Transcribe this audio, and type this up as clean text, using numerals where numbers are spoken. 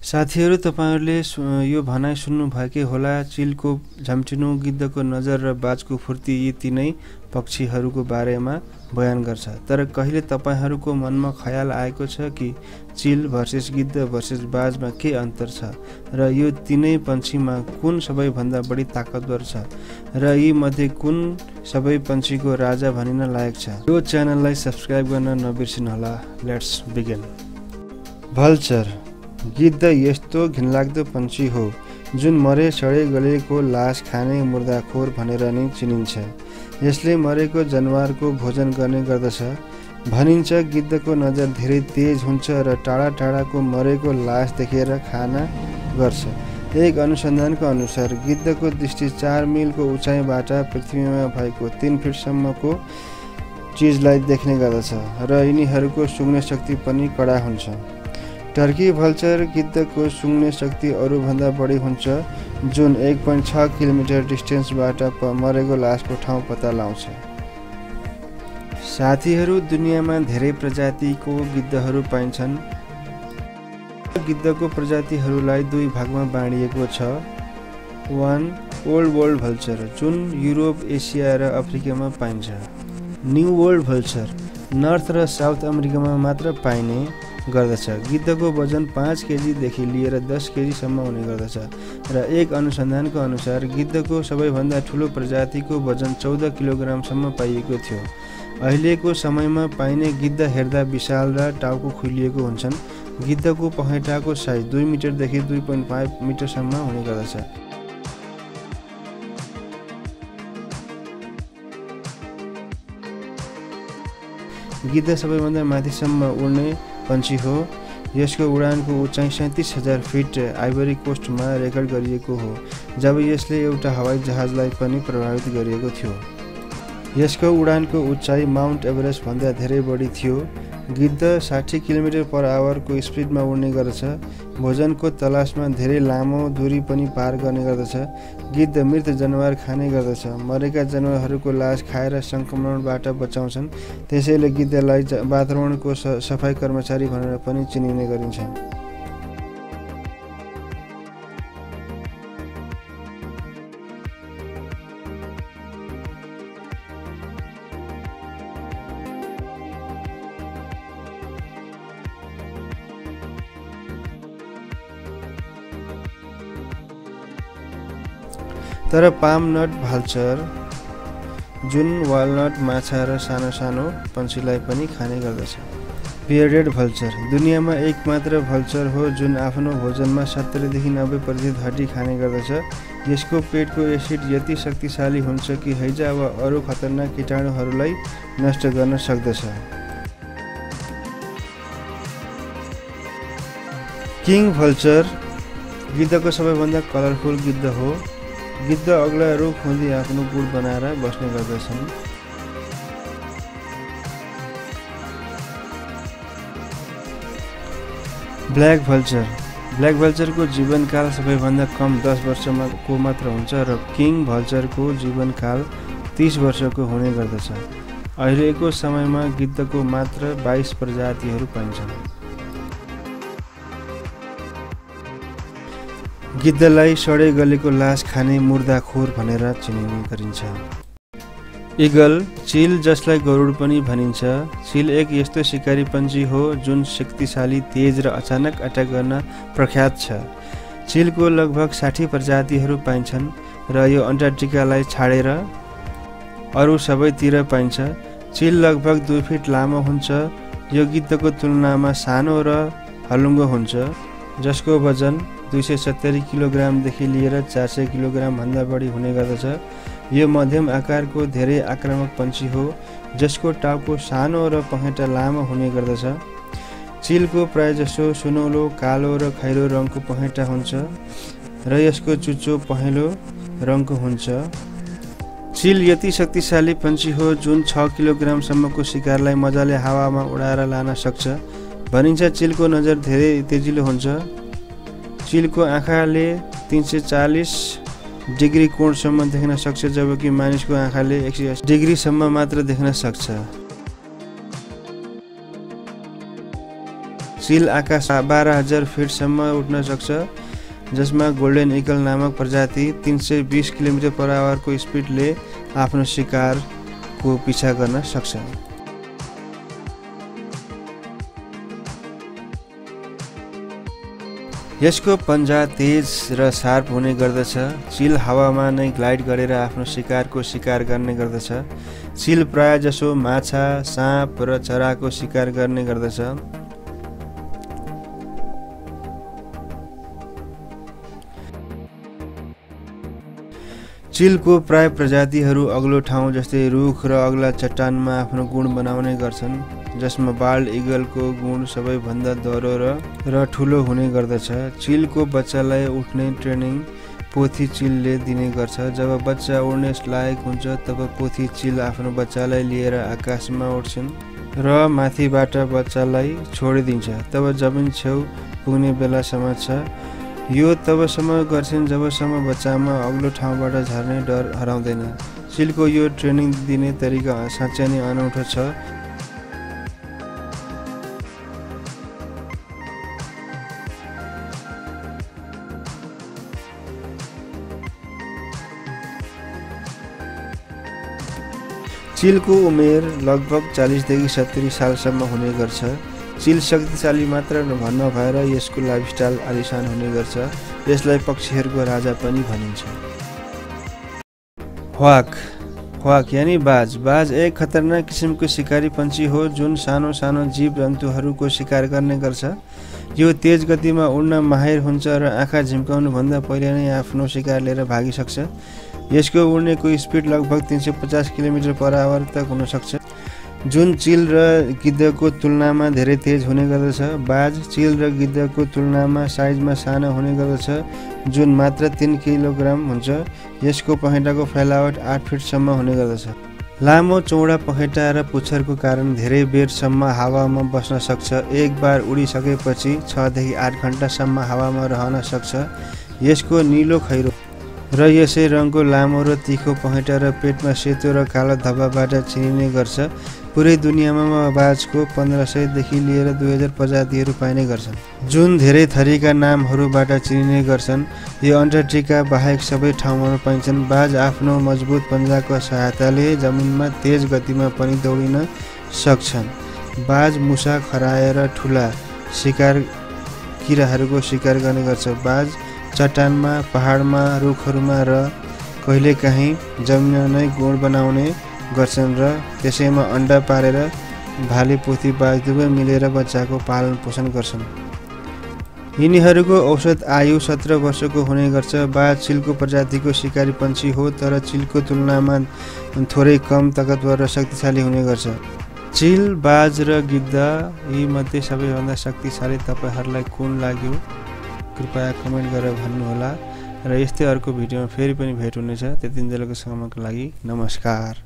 साथीहरू, तपाईहरुले यो भनाइ सुन्नु भएकै होला। चिलको झम्टिनु, गिद्धको नजर र बाजको फुर्ती यी तीनै पक्षीहरूको बारेमा बयान गर्छ। तर कहिले तपाईहरुको मनमा ख्याल आएको छ कि चिल भर्सेस गिद्ध भर्सेस बाजमा के अन्तर छ र यो तीनै पन्छीमा कुन सबैभन्दा बढी ताकतवर छ र यी मध्ये कुन सबै पन्छीको राजा भनिन लायक छ? यो च्यानललाई सब्स्क्राइब गर्न नबिर्सिनुहोला। Let's begin. भल्चर गिद्ध यस्तो घिनलाग्दो पन्छी हो जुन मरे सडे गलेको लास खाने मुर्दाखोर भनेर नै चिनिन्छ। यसले मरेको जनावरको भोजन गर्ने गर्दछ। भनिन्छ गिद्धको नजर धेरै तेज हुन्छ र टाढा टाढाको मरेको लास देखेर खाना गर्छ। एक अनुसन्धानको अनुसार गिद्धको दृष्टि 4 मिलको उचाइबाट पृथ्वीमा भएको 3 फिटसम्मको चिजलाई देख्ने गर्दछ र यिनीहरूको सुँघ्ने शक्ति पनि कडा हुन्छ। टर्की भल्चर गिद्धको सुँघ्ने शक्ति अरूभन्दा बढी हुन्छ, जुन 1.6 किलोमिटर डिस्टेन्सबाट मरेको लासको ठाउँ पत्ता लगाउँछ। साथीहरू, दुनियाँमा धेरै प्रजातिको गिद्धहरू पाइन्छन्। गिद्धको प्रजातिहरूलाई 2 भागमा बाँडिएको छ। 1. ओल्ड वर्ल्ड भल्चर, जुन युरोप, एसिया र अफ्रिकामा पाइन्छ। न्यू वर्ल्ड भल्चर नर्थ र साउथ अमेरिकामा मात्र पाइने गर्दछ। गिद्धको वजन 5 केजीदेखि लिएर 10 केजीसम्म हुने गर्दछ र एक अनुसन्धानको अनुसार गिद्धको सबैभन्दा ठुलो प्रजातिको वजन 14 किलोग्रामसम्म पाइएको थियो। अहिलेको समयमा पाइने गिद्ध हेर्दा विशाल र टाउको खुलिएको हुन्छन्। गिद्धको पखेटाको साइज 2 मिटरदेखि 2.5 मिटरसम्म हुने गर्दछ। गिद्ध सबैभन्दा माथिसम्म उड्ने पन्छी हो। यसको उडानको उचाइ 37,000 फिट आइभरी कोस्टमा रेकर्ड गरिएको हो, जब यसले एउटा हवाई जहाजलाई पनि प्रभावित गरिएको थियो। यसको उडानको उचाइ माउन्ट एभरेस्ट भन्दा धेरै बढी थियो। गिद्ध 60 किलोमिटर पर आवरको स्पिडमा उड्ने गर्दछ। भोजनको तलासमा धेरै लामो दूरी पनि पार गर्ने गर्दछ। गिद्ध मृत जनावर खाने गर्दछ। मरेका जनावरहरूको लास खाएर संक्रमणबाट बचाउँछन्। त्यसैले गिद्धलाई वातावरणको सफाई कर्मचारी भनेर पनि चिनिने गरिन्छ। तर पाम नट भल्चर, जुन वालनट, माछा र सानो सानो पन्छीलाई पनि खाने गर्दछ। बियर्डेड भल्चर दुनियाँमा एकमात्र भल्चर हो जुन आफ्नो भोजनमा 70देखि 90% हड्डी खाने गर्दछ। यसको पेटको एसिड यति शक्तिशाली हुन्छ कि हैजा वा अरू खतरनाक कीटाणुहरूलाई नष्ट गर्न सक्दछ। किङ भल्चर गिद्धको सबैभन्दा कलरफुल गिद्ध हो। गिद्ध अग्ला रुख खोदी आफ्नो गुड बनाएर बस्ने गर्दछन्। ब्ल्याक भल्चर ब्ल्याक भल्चरको जीवनकाल सबैभन्दा कम 10 वर्षको मात्र हुन्छ र किङ भल्चरको जीवनकाल 30 वर्षको हुने गर्दछ। अहिलेको समयमा गिद्धको मात्र 22 प्रजातिहरू पाइन्छन्। गिद्धलाई सडे गलेको लास खाने मुर्दाखोर भनेर चिनिने गरिन्छ। इगल चिल, जसलाई गरुड पनि भनिन्छ। चिल एक यस्तो शिकारी पन्छी हो जुन शक्तिशाली, तेज र अचानक अट्याक गर्न प्रख्यात छ। चिलको लगभग 60 प्रजातिहरू पाइन्छन् र यो अन्टार्कटिकालाई छाडेर अरू सबैतिर पाइन्छ। चिल लगभग 2 फिट लामो हुन्छ। यो गिद्धको तुलनामा सानो र हलुङ्गो हुन्छ, जसको वजन 270 किलोग्रामदेखि लिएर 400 किलोग्राम भन्दा बढी हुने गर्दछ। यो मध्यम आकारको धेरै आक्रामक पन्छी हो, जसको टाउको सानो र पखेटा लामो हुने गर्दछ। चिलको प्रायजसो सुनौलो, कालो र खैरो रङको पखेटा हुन्छ र यसको चुच्चो पहेँलो रङको हुन्छ। चिल यति शक्तिशाली पन्छी हो जुन 6 किलोग्रामसम्मको शिकारलाई मजाले हावामा उडाएर लान सक्छ। भनिन्छ चिलको नजर धेरै तेजिलो हुन्छ। चिलको आँखाले 340 डिग्री कोणसम्म देख्न सक्छ, जबकि मानिसको आँखाले 180 डिग्रीसम्म मात्र देख्न सक्छ। चिल आकाश 12,000 फिटसम्म उड्न सक्छ, जसमा गोल्डन इगल नामक प्रजाति 320 किलोमिटर पर आवरको स्पिडले आफ्नो शिकारको पिछा गर्न सक्छ। यसको पन्जा तेज र शार्प हुने गर्दछ। चिल हावामा नै ग्लाइड गरेर आफ्नो शिकारको शिकार गर्ने गर्दछ। चिल प्राय जसो माछा, साँप र चराको शिकार गर्ने गर्दछ। चिलको प्राय प्रजातिहरू अग्लो ठाउँ जस्तै रुख र अग्ला चट्टानमा आफ्नो गुण बनाउने गर्छन्, जसमा बाल्ड इगलको गुण सबैभन्दा दह्रो र ठुलो हुने गर्दछ। चिलको बच्चालाई उठ्ने ट्रेनिङ पोथी चिलले दिने गर्छ। जब बच्चा उड्ने लायक हुन्छ तब पोथी चिल आफ्नो बच्चालाई लिएर आकाशमा उड्छन् र माथिबाट बच्चालाई छोडिदिन्छ। तब जमिन छेउ पुग्ने बेलासम्म छ। यो तबसम्म गर्छन् जबसम्म बच्चामा अग्लो ठाउँबाट झर्ने डर हराउँदैन। चिलको यो ट्रेनिङ दिने तरिका साँच्चै नै अनौठो छ। चिलको उमेर लगभग 40 देखि 70 सालसम्म हुने गर्छ। चिल शक्तिशाली मात्र नभएर यसको लाइफस्टाइल आलिशान हुने गर्छ। यसलाई पक्षीहरूको राजा पनि भनिन्छ। ह्वाक यानी बाज। बाज एक खतरनाक किसिमको शिकारी पन्छी हो जुन सानो सानो जीव जन्तुहरूको शिकार गर्ने गर्छ। यो तेज गतिमा उड्न माहिर हुन्छ र आँखा झिम्काउनुभन्दा पहिले नै आफ्नो शिकार लिएर भागिसक्छ। यसको उड्नेको स्पिड लगभग 350 किलोमिटर पर आवर तक हुन सक्छ, जुन चिल र गिद्धको तुलनामा धेरै तेज हुने गर्दछ। बाज चिल र गिद्धको तुलनामा साइजमा सानो हुने गर्दछ, जुन मात्र 3 किलोग्राम हुन्छ। यसको पखेटाको फैलावट 8 फिटसम्म हुने गर्दछ। लामो चौडा पखेटा र पुच्छरको कारण धेरै बेरसम्म हावामा बस्न सक्छ। एक बार उडिसकेपछि 6 देखि 8 घण्टासम्म हावामा रहन सक्छ। यसको निलो खैरो र यसै रङको लामो र तिखो पखेटा र पेटमा सेतो र कालो धब्बाबाट चिनिने गर्छ। पुरै दुनियाँमा बाजको 1500 देखि लिएर 2000 प्रजातिहरू पाइने गर्छन्, जुन धेरै थरीका नामहरूबाट चिनिने गर्छन्। यो अन्टार्कटिका बाहेक सबै ठाउँमा पाइन्छन्। बाज आफ्नो मजबुत पन्जाको सहायताले जमिनमा तेज गतिमा पनि दौडिन सक्छन्। बाज मुसा, खरायो र ठुला शिकार किराहरूको शिकार गर्ने गर्छ। बाज चट्टानमा, पहाडमा, रुखहरूमा र कहिलेकाहीँ जमिनमा नै गुण बनाउने गर्छन् र त्यसैमा अन्डा पारेर भाले पोथी बाज दुवै मिलेर बच्चाको पालन पोषण गर्छन्। यिनीहरूको औसत आयु 17 वर्षको हुने गर्छ। बाज चिलको प्रजातिको शिकारी पन्छी हो, तर चिलको तुलनामा थोरै कम ताकतवर र शक्तिशाली हुने गर्छ। चिल, बाज र गिद्ध यी मध्ये सबैभन्दा शक्तिशाली तपाईहरूलाई कुन लाग्यो कृपया कमेन्ट गरेर भन्नुहोला। र यस्तै अर्को भिडियोमा फेरि पनि भेट हुनेछ। त्यतिन्जेलको सम्मको लागि नमस्कार।